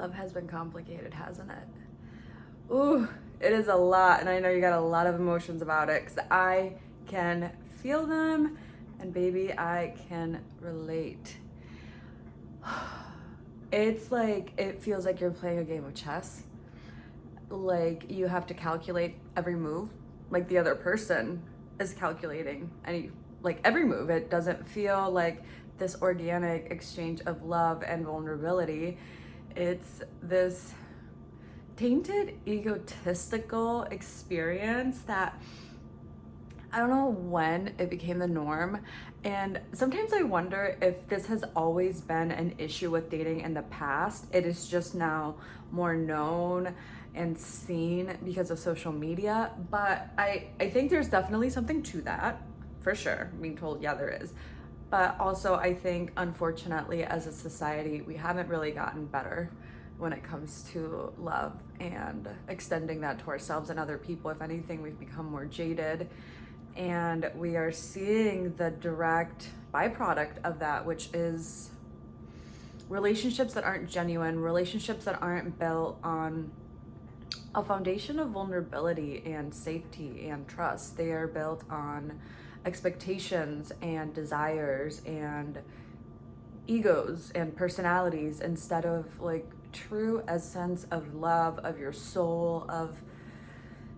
Love has been complicated, hasn't it? Ooh, it is a lot, and I know you got a lot of emotions about it because I can feel them, and baby, I can relate. It's like, it feels like you're playing a game of chess. Like, you have to calculate every move, like the other person is calculating every move. It doesn't feel like this organic exchange of love and vulnerability. It's this tainted, egotistical experience that I don't know when it became the norm. And sometimes I wonder if this has always been an issue with dating in the past. It is just now more known and seen because of social media. But I think there's definitely something to that, for sure. Being told, yeah, there is. But also, I think, unfortunately, as a society, we haven't really gotten better when it comes to love and extending that to ourselves and other people. If anything, we've become more jaded, and we are seeing the direct byproduct of that, which is relationships that aren't genuine, relationships that aren't built on a foundation of vulnerability and safety and trust. They are built on expectations and desires and egos and personalities instead of like true essence of love, of your soul, of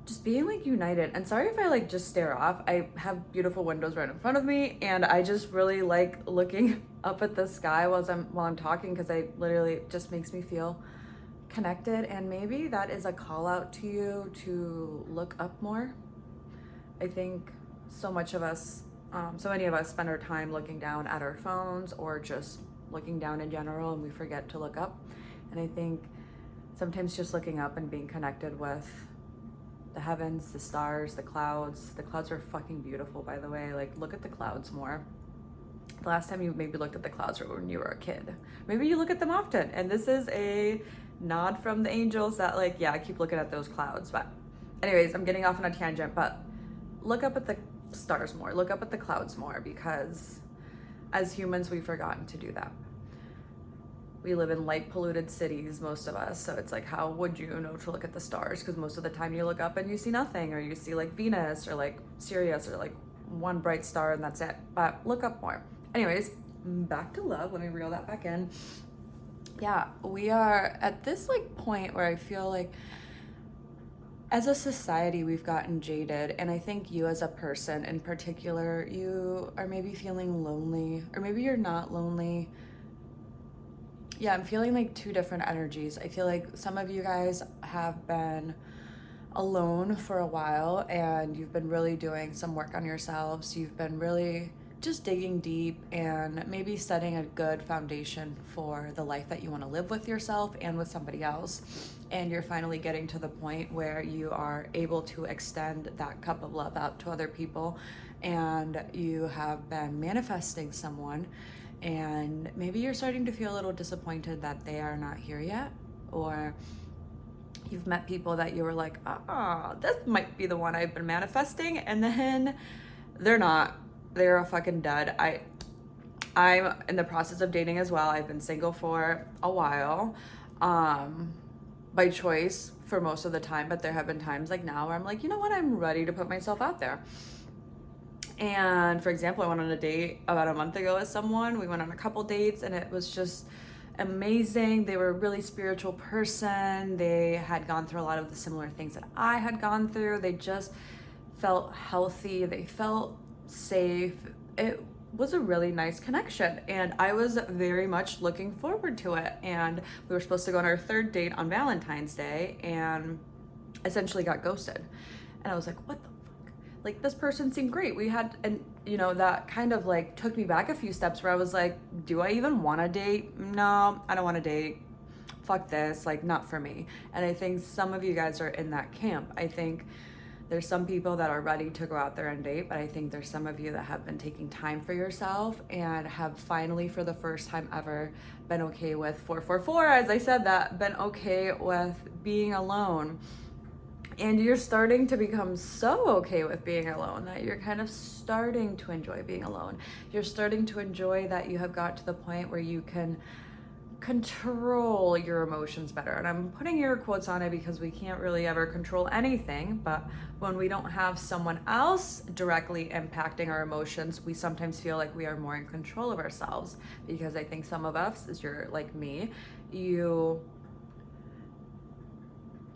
just being like united. And sorry if I like just stare off. I have beautiful windows right in front of me, and I just really like looking up at the sky while I'm talking, because I literally, it just makes me feel connected. And maybe that is a call out to you to look up more. I think so many of us spend our time looking down at our phones or just looking down in general, and we forget to look up. And I think sometimes just looking up and being connected with the heavens, the stars, the clouds are fucking beautiful, by the way. Like, look at the clouds more. The last time you maybe looked at the clouds were when you were a kid. Maybe you look at them often, and this is a nod from the angels that, like, yeah, I keep looking at those clouds. But anyways, I'm getting off on a tangent, but look up at the stars more, look up at the clouds more, because as humans, we've forgotten to do that. We live in light polluted cities, most of us, so it's like, how would you know to look at the stars? Because most of the time you look up and you see nothing, or you see like Venus or like Sirius or like one bright star and that's it. But look up more. Anyways, back to love. Let me reel that back in. Yeah, we are at this like point where I feel like as a society, we've gotten jaded, and I think you as a person in particular, you are maybe feeling lonely, or maybe you're not lonely. Yeah, I'm feeling like two different energies. I feel like some of you guys have been alone for a while, and you've been really doing some work on yourselves. You've been really just digging deep and maybe setting a good foundation for the life that you want to live with yourself and with somebody else. And you're finally getting to the point where you are able to extend that cup of love out to other people, and you have been manifesting someone, and maybe you're starting to feel a little disappointed that they are not here yet, or you've met people that you were like, this might be the one I've been manifesting, and then they're not. They're a fucking dud. I'm in the process of dating as well. I've been single for a while, by choice for most of the time, but there have been times like now where I'm like, you know what, I'm ready to put myself out there. And for example, I went on a date about a month ago with someone. We went on a couple dates, and it was just amazing. They were a really spiritual person. They had gone through a lot of the similar things that I had gone through. They just felt healthy. They felt safe. It was a really nice connection, and I was very much looking forward to it. And we were supposed to go on our third date on Valentine's Day, and essentially got ghosted. And I was like, what the fuck? Like, this person seemed great. We had, and you know, that kind of like took me back a few steps where I was like, do I even want to date? No, I don't want to date. Fuck this, like, not for me. And I think some of you guys are in that camp. I think there's some people that are ready to go out there and date, but I think there's some of you that have been taking time for yourself and have finally, for the first time ever, been okay with 444, as I said that, been okay with being alone. And you're starting to become so okay with being alone that you're kind of starting to enjoy being alone. You're starting to enjoy that you have got to the point where you can control your emotions better. And I'm putting air quotes on it because we can't really ever control anything, but when we don't have someone else directly impacting our emotions, we sometimes feel like we are more in control of ourselves. Because I think some of us, as you're like me, you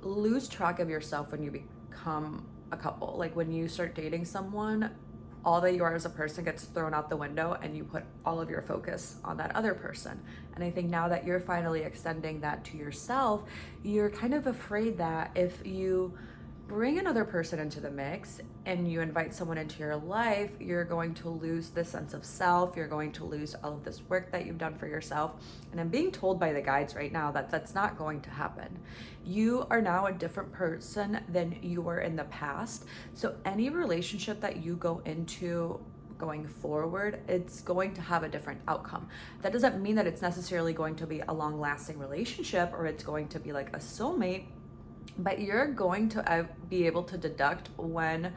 lose track of yourself when you become a couple. Like when you start dating someone, all that you are as a person gets thrown out the window and you put all of your focus on that other person. And I think now that you're finally extending that to yourself, you're kind of afraid that if you bring another person into the mix and you invite someone into your life, you're going to lose this sense of self. You're going to lose all of this work that you've done for yourself. And I'm being told by the guides right now that that's not going to happen. You are now a different person than you were in the past. So any relationship that you go into going forward, it's going to have a different outcome. That doesn't mean that it's necessarily going to be a long-lasting relationship or it's going to be like a soulmate, but you're going to be able to deduct when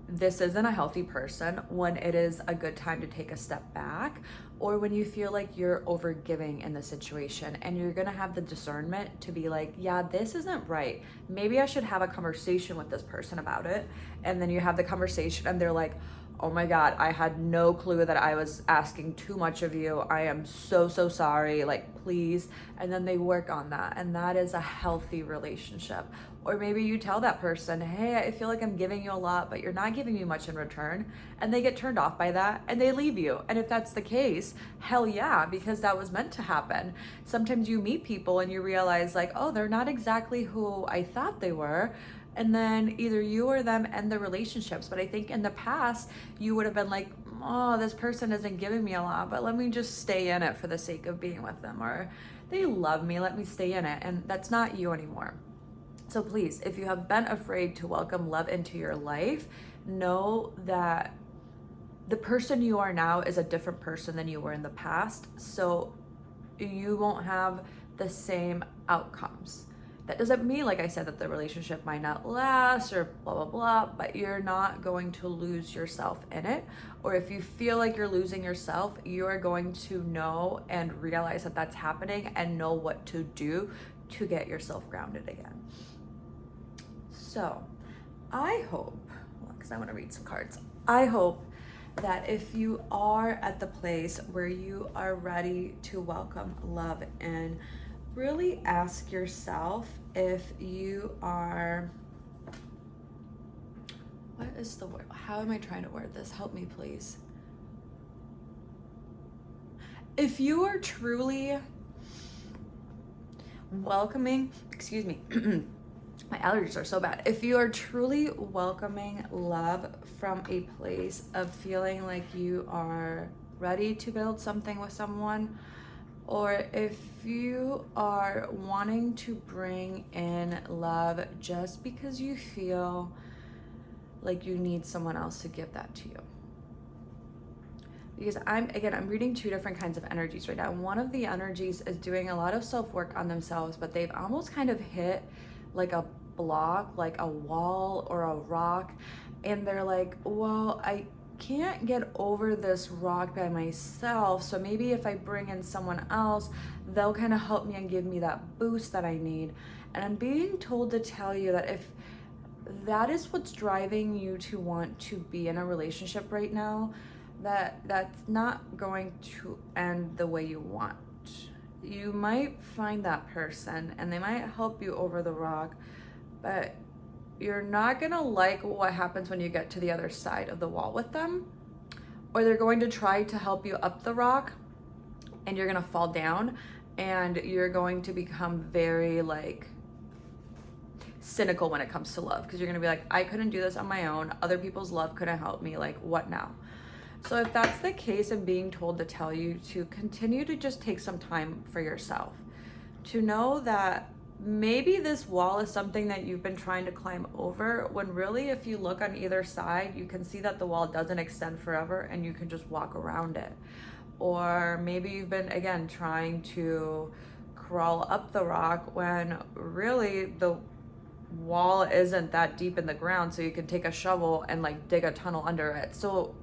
this isn't a healthy person, when it is a good time to take a step back, or when you feel like you're overgiving in the situation. And you're gonna have the discernment to be like, yeah, this isn't right. Maybe I should have a conversation with this person about it. And then you have the conversation and they're like, oh my God, I had no clue that I was asking too much of you. I am so sorry, like please. And then they work on that. And that is a healthy relationship. Or maybe you tell that person, hey, I feel like I'm giving you a lot, but you're not giving me much in return. And they get turned off by that and they leave you. And if that's the case, hell yeah, because that was meant to happen. Sometimes you meet people and you realize like, oh, they're not exactly who I thought they were. And then either you or them end the relationships. But I think in the past, you would have been like, oh, this person isn't giving me a lot, but let me just stay in it for the sake of being with them. Or they love me, let me stay in it. And that's not you anymore. So please, if you have been afraid to welcome love into your life, know that the person you are now is a different person than you were in the past. So you won't have the same outcomes. That doesn't mean, like I said, that the relationship might not last or blah, blah, blah, but you're not going to lose yourself in it. Or if you feel like you're losing yourself, you are going to know and realize that that's happening and know what to do to get yourself grounded again. So I hope, because I want to read some cards, I hope that if you are at the place where you are ready to welcome love in, really ask yourself if you are, what is the word? How am I trying to word this? Help me, please. If you are truly welcoming, excuse me, my allergies are so bad. If you are truly welcoming love from a place of feeling like you are ready to build something with someone, or if you are wanting to bring in love just because you feel like you need someone else to give that to you. Because I'm reading two different kinds of energies right now. One of the energies is doing a lot of self-work on themselves, but they've almost kind of hit like a block, like a wall or a rock, and they're like, well, I can't get over this rock by myself, so maybe if I bring in someone else, they'll kind of help me and give me that boost that I need. And I'm being told to tell you that if that is what's driving you to want to be in a relationship right now, that's not going to end the way you want. You might find that person and they might help you over the rock, but you're not gonna like what happens when you get to the other side of the wall with them, or they're going to try to help you up the rock and you're gonna fall down and you're going to become very like cynical when it comes to love, because you're gonna be like, I couldn't do this on my own, other people's love couldn't help me, like what now? So if that's the case, I'm being told to tell you to continue to just take some time for yourself, to know that maybe this wall is something that you've been trying to climb over, when really if you look on either side, you can see that the wall doesn't extend forever and you can just walk around it. Or maybe you've been, again, trying to crawl up the rock when really the wall isn't that deep in the ground, so you can take a shovel and like dig a tunnel under it. So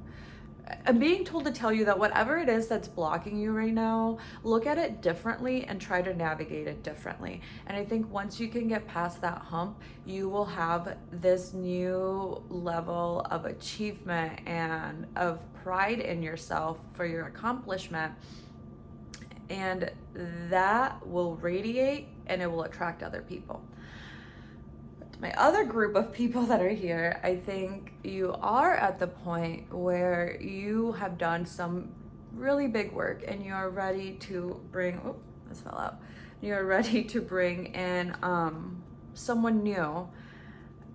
I'm being told to tell you that whatever it is that's blocking you right now, look at it differently and try to navigate it differently. And I think once you can get past that hump, you will have this new level of achievement and of pride in yourself for your accomplishment. And that will radiate and it will attract other people. My other group of people that are here, I think you are at the point where you have done some really big work and you're ready to bring, oh, this fell out. You're ready to bring in someone new.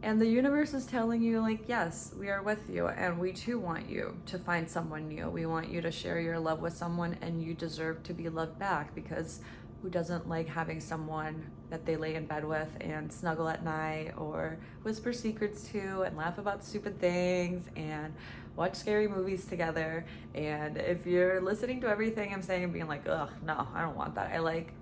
And the universe is telling you, like, yes, we are with you. And we too want you to find someone new. We want you to share your love with someone, and you deserve to be loved back, because who doesn't like having someone that they lay in bed with and snuggle at night or whisper secrets to and laugh about stupid things and watch scary movies together? And if you're listening to everything I'm saying and being like, ugh, no, I don't want that, I like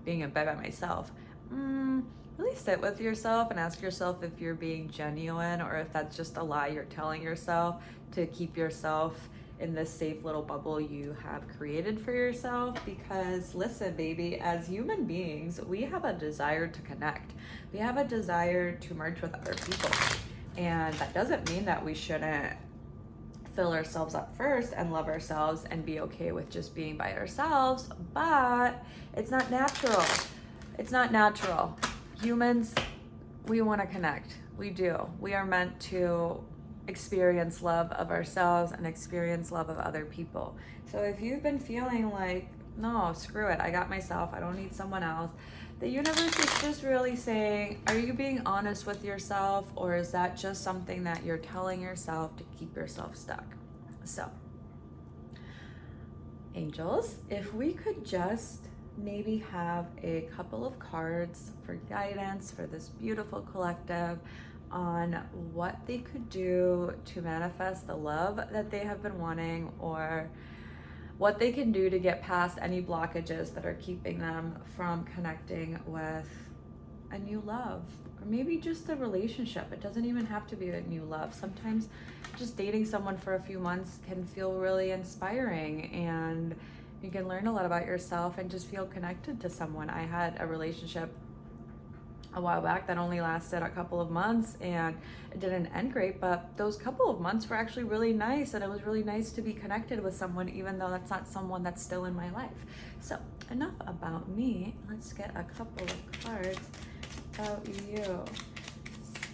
being in bed by myself, really sit with yourself and ask yourself if you're being genuine or if that's just a lie you're telling yourself to keep yourself in this safe little bubble you have created for yourself. Because listen, baby, as human beings, we have a desire to connect. We have a desire to merge with other people. And that doesn't mean that we shouldn't fill ourselves up first and love ourselves and be okay with just being by ourselves, but it's not natural. It's not natural. Humans, we want to connect. We do. We are meant to experience love of ourselves and experience love of other people. So if you've been feeling like, no, screw it, I got myself, I don't need someone else, the universe is just really saying, are you being honest with yourself, or is that just something that you're telling yourself to keep yourself stuck? So, angels, if we could just maybe have a couple of cards for guidance for this beautiful collective on what they could do to manifest the love that they have been wanting, or what they can do to get past any blockages that are keeping them from connecting with a new love, or maybe just a relationship. It doesn't even have to be a new love. Sometimes just dating someone for a few months can feel really inspiring, and you can learn a lot about yourself and just feel connected to someone. I had a relationship a while back that only lasted a couple of months, and it didn't end great, but those couple of months were actually really nice, and it was really nice to be connected with someone, even though that's not someone that's still in my life. So enough about me. Let's get a couple of cards about you.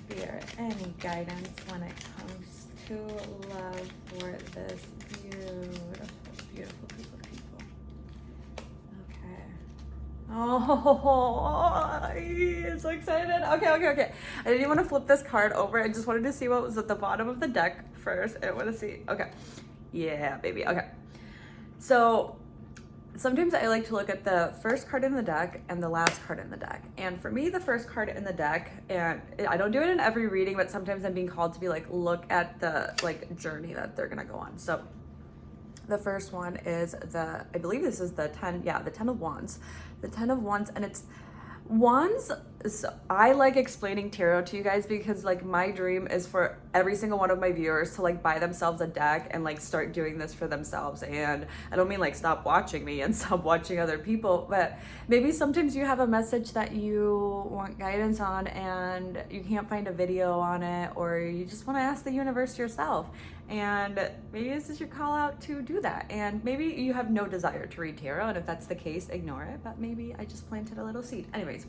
Spirit, any guidance when it comes to love for this beautiful, beautiful group of people. Okay. Oh, I'm so excited. Okay. I didn't even want to flip this card over. I just wanted to see what was at the bottom of the deck first. I want to see. Okay. Yeah, baby. Okay. So sometimes I like to look at the first card in the deck and the last card in the deck. And for me, the first card in the deck, and I don't do it in every reading, but sometimes I'm being called to be like, look at the journey that they're going to go on. So the first one is I believe this is the 10 of Wands. The 10 of Wands, and it's Wands. So I like explaining tarot to you guys because my dream is for every single one of my viewers to buy themselves a deck and start doing this for themselves. And I don't mean stop watching me and stop watching other people, but maybe sometimes you have a message that you want guidance on and you can't find a video on it, or you just want to ask the universe yourself. And maybe this is your call out to do that. And maybe you have no desire to read tarot, and if that's the case, ignore it. But maybe I just planted a little seed. Anyways,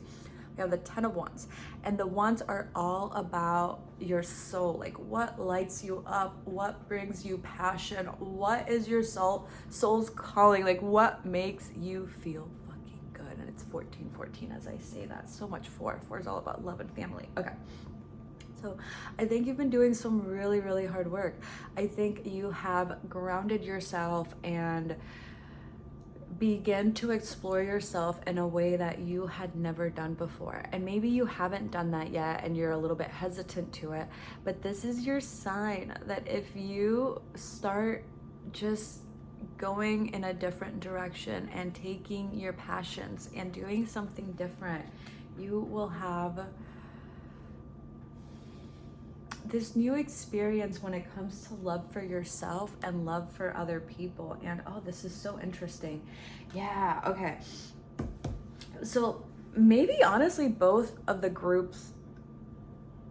we have the 10 of Wands, and the Wands are all about your soul. What lights you up? What brings you passion? What is your soul's calling? What makes you feel fucking good? And it's 14 as I say that. So much 4 is all about love and family. Okay. So I think you've been doing some really, really hard work. I think you have grounded yourself and begin to explore yourself in a way that you had never done before. And maybe you haven't done that yet and you're a little bit hesitant to it, but this is your sign that if you start just going in a different direction and taking your passions and doing something different, you will have this new experience when it comes to love for yourself and love for other people. And oh, this is so interesting. Yeah, okay. So maybe honestly, both of the groups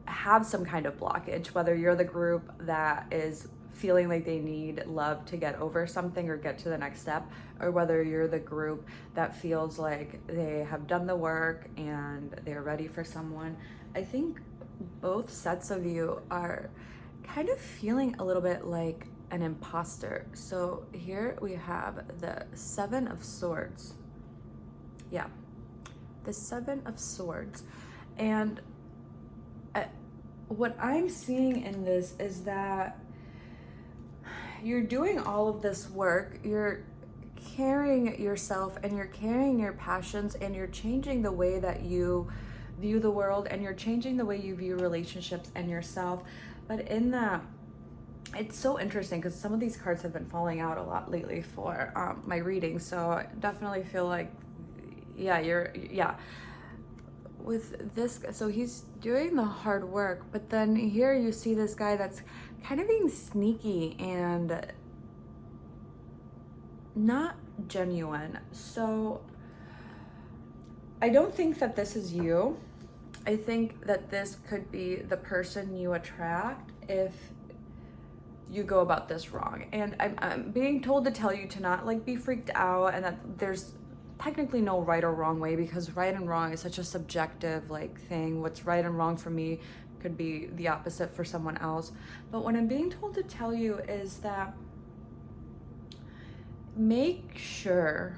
have some kind of blockage, whether you're the group that is feeling like they need love to get over something or get to the next step, or whether you're the group that feels like they have done the work and they're ready for someone. I think both sets of you are kind of feeling a little bit like an imposter. So here we have the Seven of Swords. Yeah, the Seven of Swords. And what I'm seeing in this is that you're doing all of this work, you're carrying yourself and you're carrying your passions, and you're changing the way that you view the world, and you're changing the way you view relationships and yourself. But in that, it's so interesting because some of these cards have been falling out a lot lately for my reading. So I definitely feel like, yeah, with this, so he's doing the hard work, but then here you see this guy that's kind of being sneaky and not genuine. So I don't think that this is you. I think that this could be the person you attract if you go about this wrong. And I'm being told to tell you to not like be freaked out, and that there's technically no right or wrong way, because right and wrong is such a subjective like thing. What's right and wrong for me could be the opposite for someone else. But what I'm being told to tell you is that make sure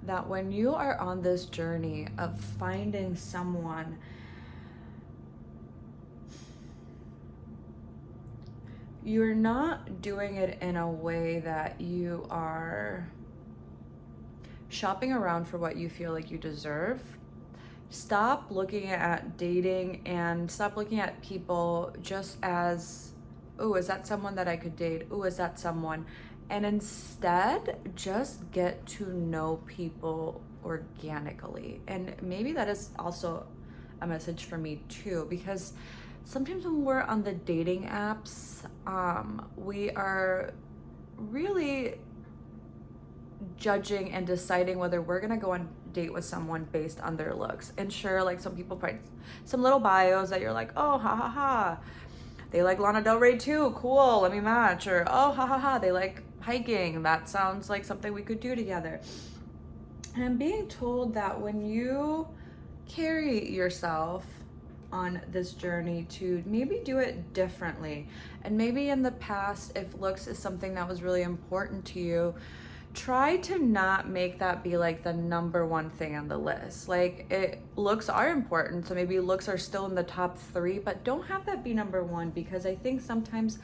that when you are on this journey of finding someone, you're not doing it in a way that you are shopping around for what you feel like you deserve. Stop looking at dating and stop looking at people just as, oh, is that someone that I could date? Oh, is that someone? And instead, just get to know people organically. And maybe that is also a message for me too, because sometimes when we're on the dating apps, we are really judging and deciding whether we're gonna go on date with someone based on their looks. And sure, like some people write some little bios that you're like, oh, ha ha ha, they like Lana Del Rey too, cool, let me match. Or oh, ha ha ha, they like hiking, that sounds like something we could do together. And I'm being told that when you carry yourself on this journey to maybe do it differently, and maybe in the past, if looks is something that was really important to you, try to not make that be like the number one thing on the list. Like, looks are important, so maybe looks are still in the top 3, but don't have that be number 1, because I think sometimes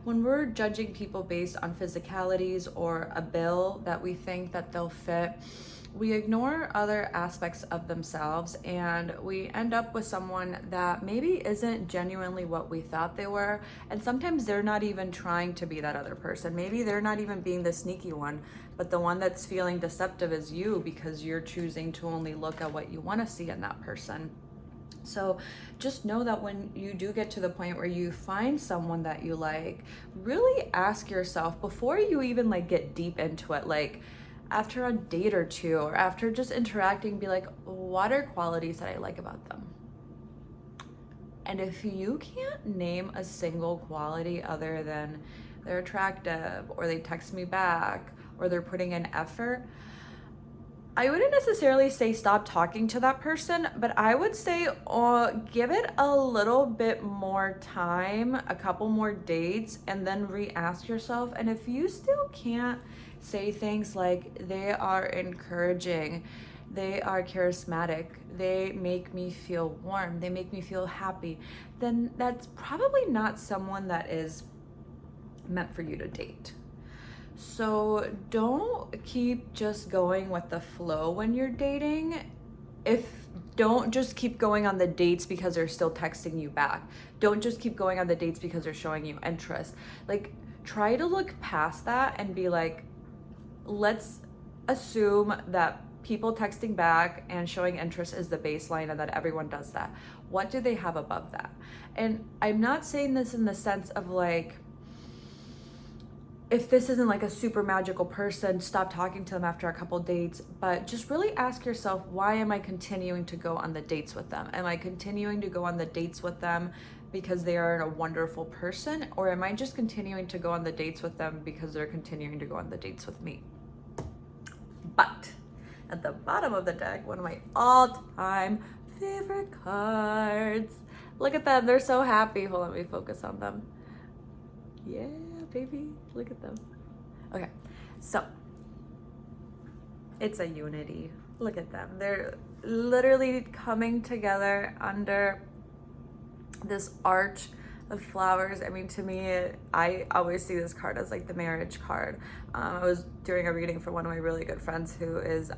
when we're judging people based on physicalities or a bill that we think that they'll fit, we ignore other aspects of themselves, and we end up with someone that maybe isn't genuinely what we thought they were. And sometimes they're not even trying to be that other person. Maybe they're not even being the sneaky one, but the one that's feeling deceptive is you, because you're choosing to only look at what you want to see in that person. So just know that when you do get to the point where you find someone that you like, really ask yourself before you even like get deep into it, like after a date or two, or after just interacting, be like, what are qualities that I like about them? And if you can't name a single quality other than they're attractive, or they text me back, or they're putting in effort, I wouldn't necessarily say stop talking to that person, but I would say give it a little bit more time, a couple more dates, and then re-ask yourself. And if you still can't say things like they are encouraging, they are charismatic, they make me feel warm, they make me feel happy, then that's probably not someone that is meant for you to date. So don't keep just going with the flow when you're dating. Don't just keep going on the dates because they're still texting you back. Don't just keep going on the dates because they're showing you interest. Like, try to look past that and be like, let's assume that people texting back and showing interest is the baseline and that everyone does that. What do they have above that? And I'm not saying this in the sense of like, if this isn't like a super magical person, stop talking to them after a couple dates, but just really ask yourself, why am I continuing to go on the dates with them? Am I continuing to go on the dates with them because they are a wonderful person? Or am I just continuing to go on the dates with them because they're continuing to go on the dates with me? But at the bottom of the deck, one of my all-time favorite cards. Look at them, they're so happy. Hold on, let me focus on them. Yeah, baby, look at them. Okay, so it's a unity. Look at them. They're literally coming together under this arch of flowers. I mean, to me, I always see this card as like the marriage card. I was doing a reading for one of my really good friends who is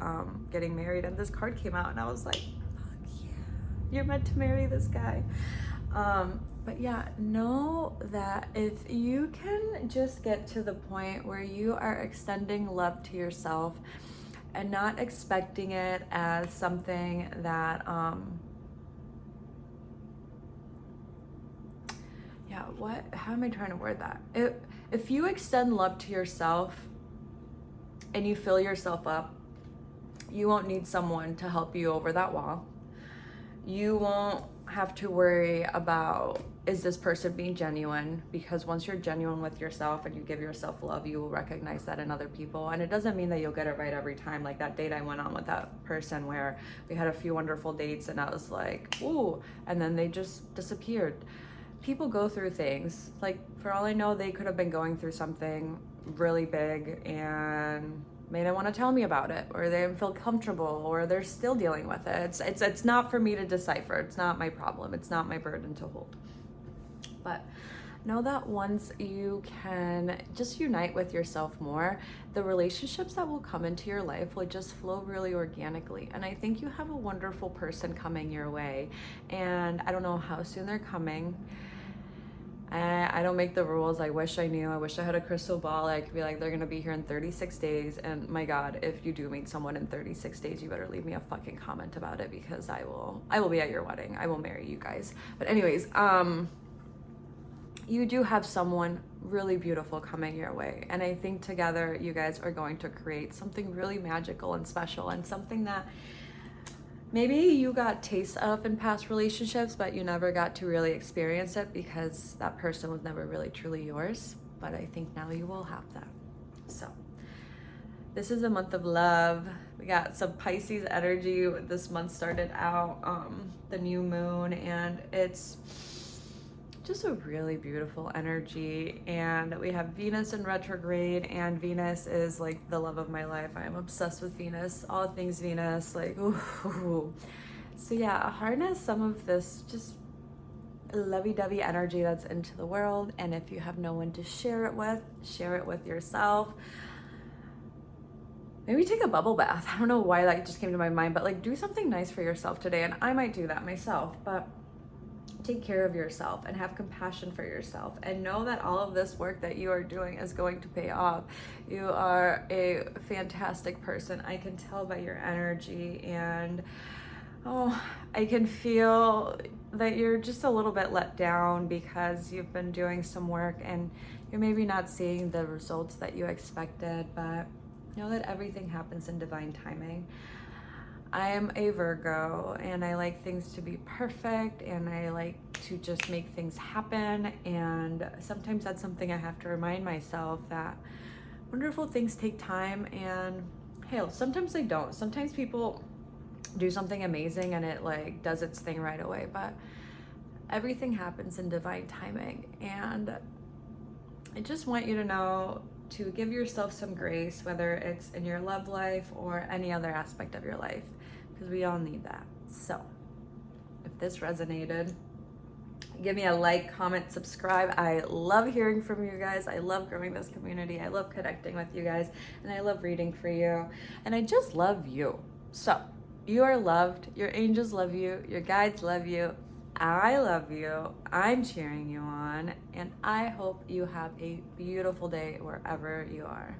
getting married, and this card came out, and I was like, fuck yeah, you're meant to marry this guy. But yeah, know that if you can just get to the point where you are extending love to yourself and not expecting it as something that, how am I trying to word that? If you extend love to yourself and you fill yourself up, you won't need someone to help you over that wall. You won't have to worry about, is this person being genuine? Because once you're genuine with yourself and you give yourself love, you will recognize that in other people. And it doesn't mean that you'll get it right every time. Like that date I went on with that person where we had a few wonderful dates and I was like, ooh, and then they just disappeared. People go through things. Like, for all I know, they could have been going through something really big and they didn't want to tell me about it, or they didn't feel comfortable, or they're still dealing with it. It's not for me to decipher. It's not my problem. It's not my burden to hold. But know that once you can just unite with yourself more, the relationships that will come into your life will just flow really organically. And I think you have a wonderful person coming your way. And I don't know how soon they're coming. I don't make the rules. I wish I knew. I wish I had a crystal ball. I could be like, they're gonna be here in 36 days. And my God, if you do meet someone in 36 days, you better leave me a fucking comment about it, because I will be at your wedding. I will marry you guys. But anyways, you do have someone really beautiful coming your way. And I think together you guys are going to create something really magical and special, and something that maybe you got taste of in past relationships, but you never got to really experience it because that person was never really truly yours. But I think now you will have that. So this is a month of love. We got some Pisces energy. This month started out the new moon, and it's just a really beautiful energy. And we have Venus in retrograde, and Venus is like the love of my life. I am obsessed with Venus, all things Venus, like ooh. So yeah, harness some of this just lovey-dovey energy that's into the world. And if you have no one to share it with yourself. Maybe take a bubble bath. I don't know why that just came to my mind, but like do something nice for yourself today. And I might do that myself, but take care of yourself and have compassion for yourself, and know that all of this work that you are doing is going to pay off. You are a fantastic person. I can tell by your energy, and I can feel that you're just a little bit let down because you've been doing some work and you're maybe not seeing the results that you expected, but know that everything happens in divine timing. I am a Virgo, and I like things to be perfect, and I like to just make things happen. And sometimes that's something I have to remind myself, that wonderful things take time, and hell, sometimes they don't. Sometimes people do something amazing and it like does its thing right away, but everything happens in divine timing. And I just want you to know to give yourself some grace, whether it's in your love life or any other aspect of your life, because we all need that. So if this resonated, give me a like, comment, subscribe. I love hearing from you guys. I love growing this community. I love connecting with you guys, and I love reading for you, and I just love you. So you are loved. Your angels love you. Your guides love you. I love you. I'm cheering you on, and I hope you have a beautiful day wherever you are.